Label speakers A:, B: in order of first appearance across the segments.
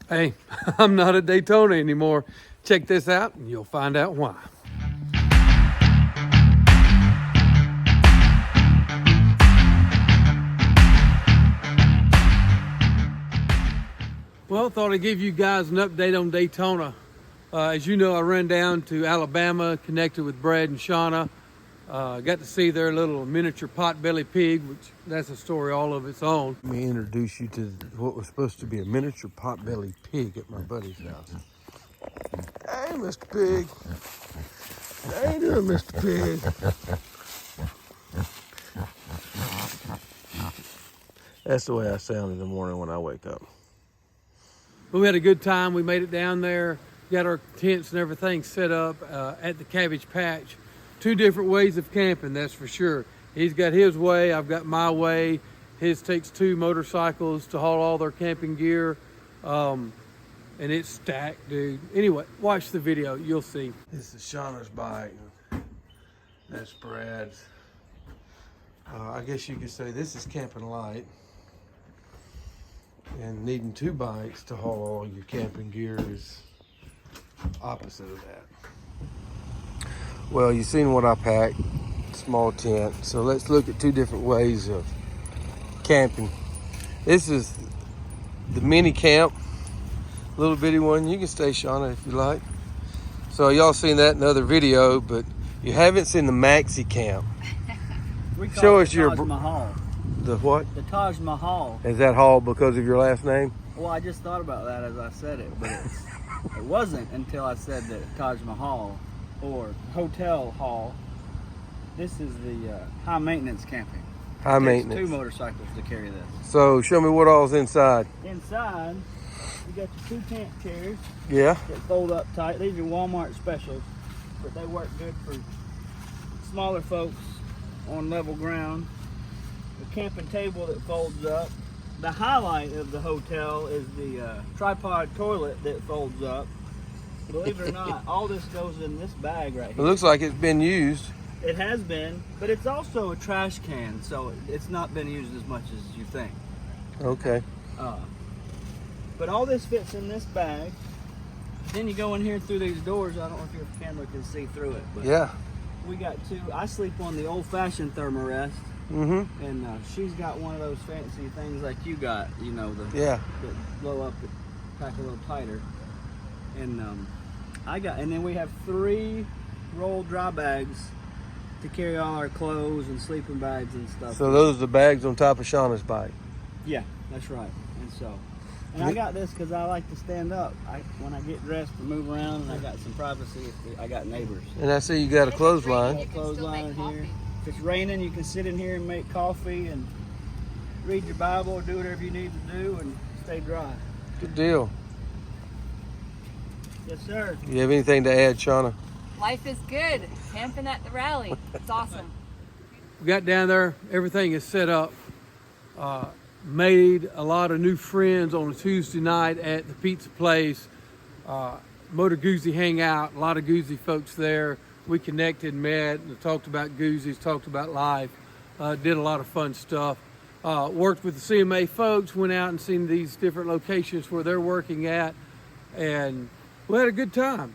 A: Hey, I'm not at Daytona anymore. Check this out and you'll find out why. Well, thought I'd give you guys an update on Daytona. As you know, I ran down to Alabama, connected with Brad and Shauna. Got to see their little miniature potbelly pig, which that's a story all of its own. Let me introduce you to what was supposed to be a miniature potbelly pig at my buddy's house. Hey, Mr. Pig. How you doing, Mr. Pig? That's the way I sound in the morning when I wake up. But we had a good time. We made it down there, got our tents and everything set up at the Cabbage Patch. Two different ways of camping, that's for sure. He's got his way, I've got my way. His takes two motorcycles to haul all their camping gear. And it's stacked, dude. Anyway, watch the video, you'll see. This is Shauna's bike. That's Brad's. I guess you could say this is camping light. And needing two bikes to haul all your camping gear is opposite of that. Well, you've seen what I packed, small tent. So let's look at two different ways of camping. This is the mini camp, little bitty one. You can stay, Shauna, if you like. So y'all seen that in the other video, but you haven't seen the maxi camp.
B: Show us your Taj Mahal.
A: The what?
B: The Taj Mahal.
A: Is that hall because of your last name?
B: Well, I just thought about that as I said it, but it wasn't until I said that Taj Mahal or Hotel Hall. This is the high maintenance camping.
A: High maintenance.
B: Two motorcycles to carry this.
A: So show me what all's inside.
B: Inside, you got your two camp chairs.
A: Yeah.
B: That fold up tight. These are Walmart specials, but they work good for smaller folks on level ground. The camping table that folds up. The highlight of the hotel is the tripod toilet that folds up. Believe it or not, all this goes in this bag right here.
A: It looks like it's been used.
B: It has been, but it's also a trash can, so it's not been used as much as you think.
A: Okay.
B: But all this fits in this bag. Then you go in here through these doors. I don't know if your camera can see through it, but
A: yeah.
B: We got two. I sleep on the old-fashioned thermarest.
A: Mm-hmm.
B: And she's got one of those fancy things like you got, you know, that blow up, that pack a little tighter. And and then we have 3 rolled dry bags to carry all our clothes and sleeping bags and stuff.
A: So those are the bags on top of Shauna's bike?
B: Yeah, that's right. And I got this because I like to stand up when I get dressed and move around, and I got some privacy if I got neighbors.
A: And I see you got a clothesline.
B: A clothesline in here. If it's raining, you can sit in here and make coffee and read your Bible or do whatever you need to do and stay dry.
A: Good deal.
B: Yes, sir.
A: You have anything to add, Shauna?
C: Life is good. Camping at the rally. It's awesome.
A: We got down there. Everything is set up. Made a lot of new friends on a Tuesday night at the pizza place. Motor Guzzi hangout. A lot of Guzzi folks there. We connected, met, and talked about Guzzi's, talked about life, did a lot of fun stuff. Worked with the CMA folks, went out and seen these different locations where they're working at, and we had a good time.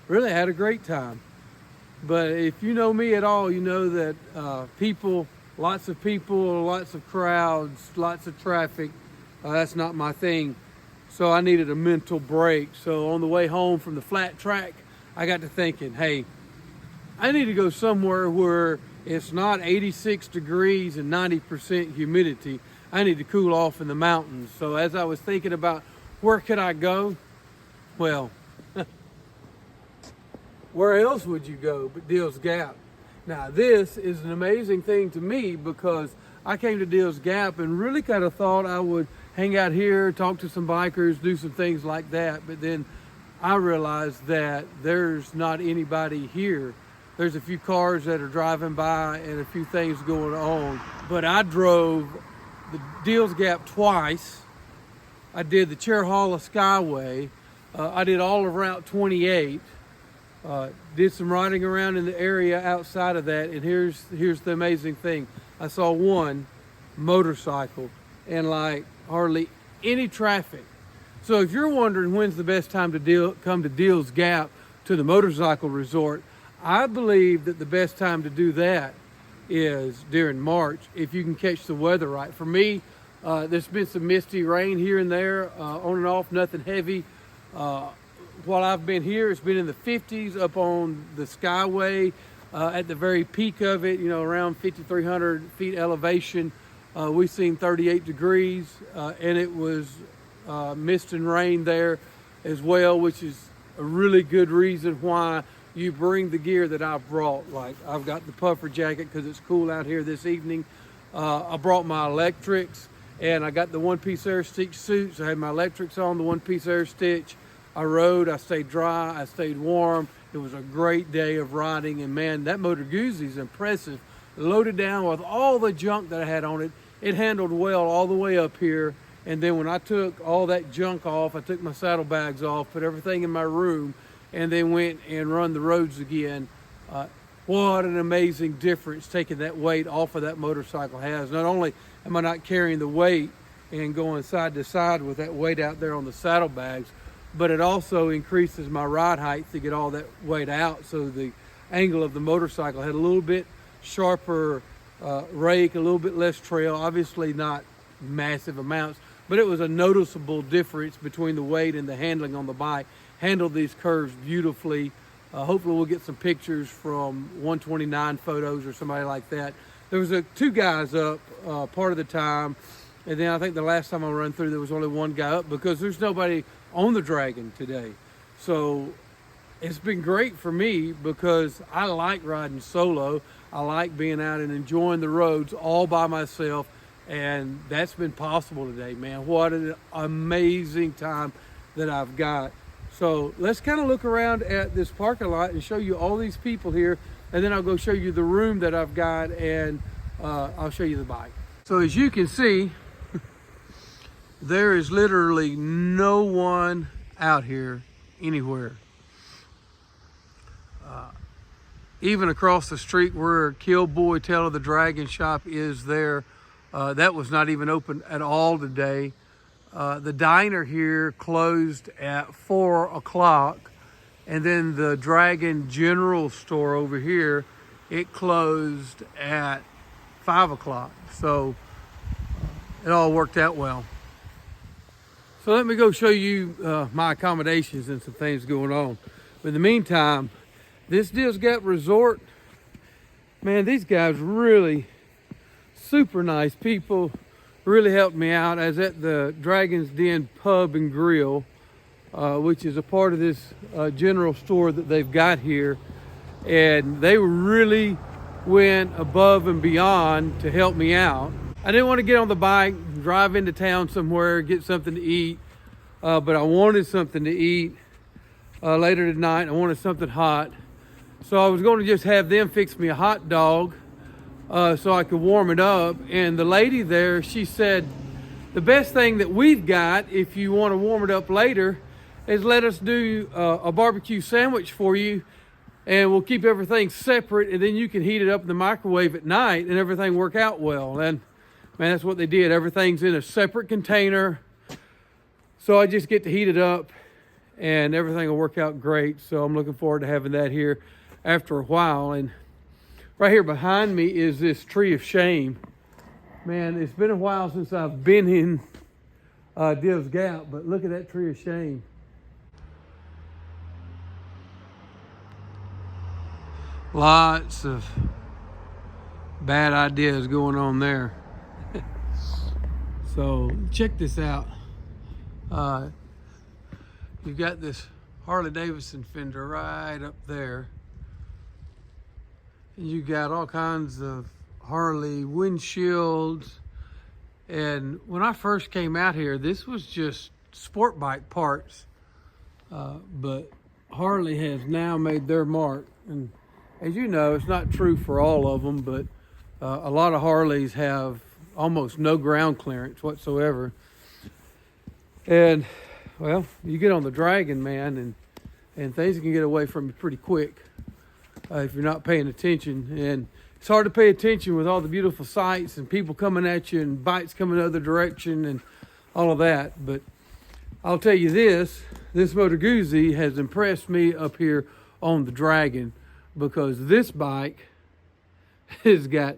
A: Really had a great time. But if you know me at all, you know that lots of crowds, lots of traffic, that's not my thing. So I needed a mental break. So on the way home from the flat track, I got to thinking, hey, I need to go somewhere where it's not 86 degrees and 90% humidity. I need to cool off in the mountains. So as I was thinking about where could I go, well, where else would you go but Deals Gap? Now this is an amazing thing to me because I came to Deals Gap and really kind of thought I would hang out here, talk to some bikers, do some things like that, but then I realized that there's not anybody here. There's a few cars that are driving by and a few things going on. But I drove the Deals Gap twice. I did the Chair Hall of Skyway. I did all of Route 28. Did some riding around in the area outside of that. And here's the amazing thing. I saw one motorcycle and like hardly any traffic. So if you're wondering when's the best time to come to Deals Gap to the motorcycle resort, I believe that the best time to do that is during March, if you can catch the weather right. For me, there's been some misty rain here and there, on and off, nothing heavy. While I've been here, it's been in the 50s up on the Skyway, at the very peak of it, around 5,300 feet elevation. We've seen 38 degrees, and it was mist and rain there as well, which is a really good reason why you bring the gear that I've brought. Like, I've got the puffer jacket because it's cool out here this evening. I brought my electrics, and I got the one-piece air stitch suits. I had my electrics on, the one-piece air stitch. I rode, I stayed dry, I stayed warm. It was a great day of riding, and man, that Motor Guzzi is impressive. Loaded down with all the junk that I had on it. It handled well all the way up here. And then when I took all that junk off, I took my saddlebags off, put everything in my room, and then went and run the roads again. What an amazing difference taking that weight off of that motorcycle has. Not only am I not carrying the weight and going side to side with that weight out there on the saddlebags, but it also increases my ride height to get all that weight out. So the angle of the motorcycle had a little bit sharper rake, a little bit less trail, obviously not massive amounts, but it was a noticeable difference between the weight and the handling on the bike. Handled these curves beautifully. Hopefully we'll get some pictures from 129 photos or somebody like that. There was two guys up part of the time, and then I think the last time I run through there was only one guy up because there's nobody on the Dragon today. So it's been great for me because I like riding solo. I like being out and enjoying the roads all by myself, and that's been possible today, man. What an amazing time that I've got. So let's kind of look around at this parking lot and show you all these people here, and then I'll go show you the room that I've got, and I'll show you the bike. So as you can see, there is literally no one out here anywhere. Even across the street where Killboy Tale of the Dragon shop is there, that was not even open at all today. The diner here closed at 4 o'clock, and then the Dragon General store over here, it closed at 5 o'clock. So it all worked out well. So let me go show you my accommodations and some things going on. But in the meantime, this Deals Gap Resort, man, these guys really super nice people. Really helped me out. I was at the Dragon's Den Pub and Grill, which is a part of this general store that they've got here. And they really went above and beyond to help me out. I didn't want to get on the bike, drive into town somewhere, get something to eat, but I wanted something to eat later tonight. I wanted something hot. So I was going to just have them fix me a hot dog so I could warm it up. And the lady there, she said, the best thing that we've got, if you want to warm it up later, is let us do a barbecue sandwich for you, and we'll keep everything separate, and then you can heat it up in the microwave at night and everything work out well. And man, that's what they did. Everything's in a separate container. So I just get to heat it up and everything will work out great. So I'm looking forward to having that here after a while. And right here behind me is this tree of shame. Man, it's been a while since I've been in Deals Gap, but look at that tree of shame. Lots of bad ideas going on there. So check this out. You've got this Harley Davidson fender right up there. And you got all kinds of Harley windshields. And when I first came out here, this was just sport bike parts. But Harley has now made their mark. And as you know, it's not true for all of them, but a lot of Harleys have almost no ground clearance whatsoever. And well, you get on the Dragon, man, and things can get away from you pretty quick if you're not paying attention. And it's hard to pay attention with all the beautiful sights and people coming at you and bikes coming the other direction and all of that. But I'll tell you this Moto Guzzi has impressed me up here on the Dragon, because this bike has got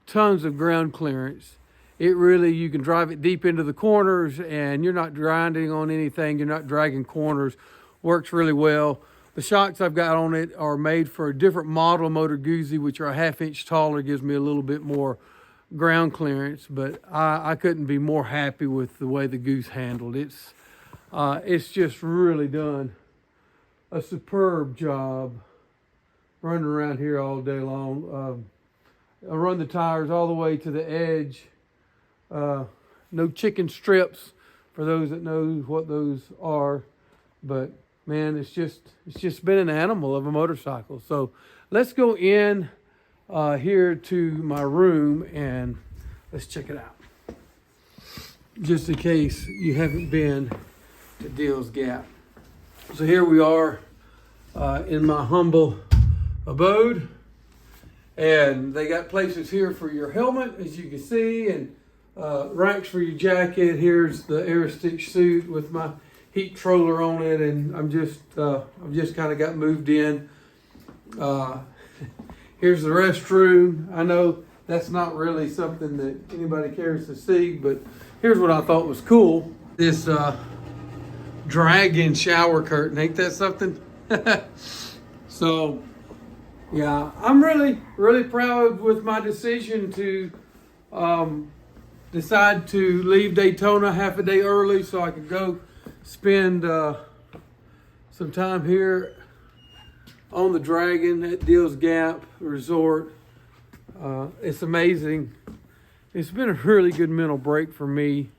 A: tons of ground clearance. It really, you can drive it deep into the corners and you're not grinding on anything. You're not dragging corners. Works really well. The shocks I've got on it are made for a different model Moto Guzzi, which are a 1/2 inch taller, gives me a little bit more ground clearance, but I couldn't be more happy with the way the Goose handled it. It's just really done a superb job running around here all day long. I run the tires all the way to the edge. No chicken strips, for those that know what those are, but man, it's just been an animal of a motorcycle. So let's go in here to my room and let's check it out, just in case you haven't been to Deal's Gap. So here we are in my humble abode, and they got places here for your helmet, as you can see, and racks for your jacket. Here's the Aerostich suit with my heat troller on it, and I've just kind of got moved in. Here's the restroom. I know that's not really something that anybody cares to see, but here's what I thought was cool. This dragon shower curtain. Ain't that something? So, yeah, I'm really proud with my decision to decide to leave Daytona half a day early so I could go spend some time here on the Dragon at Deal's Gap Resort. It's amazing. It's been a really good mental break for me,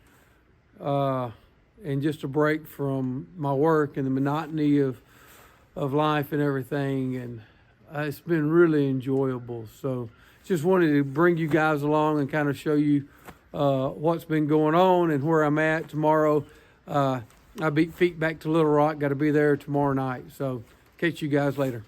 A: and just a break from my work and the monotony of life and everything, and it's been really enjoyable. So just wanted to bring you guys along and kind of show you what's been going on and where I'm at. Tomorrow I beat feet back to Little Rock. Got to be there tomorrow night. So catch you guys later.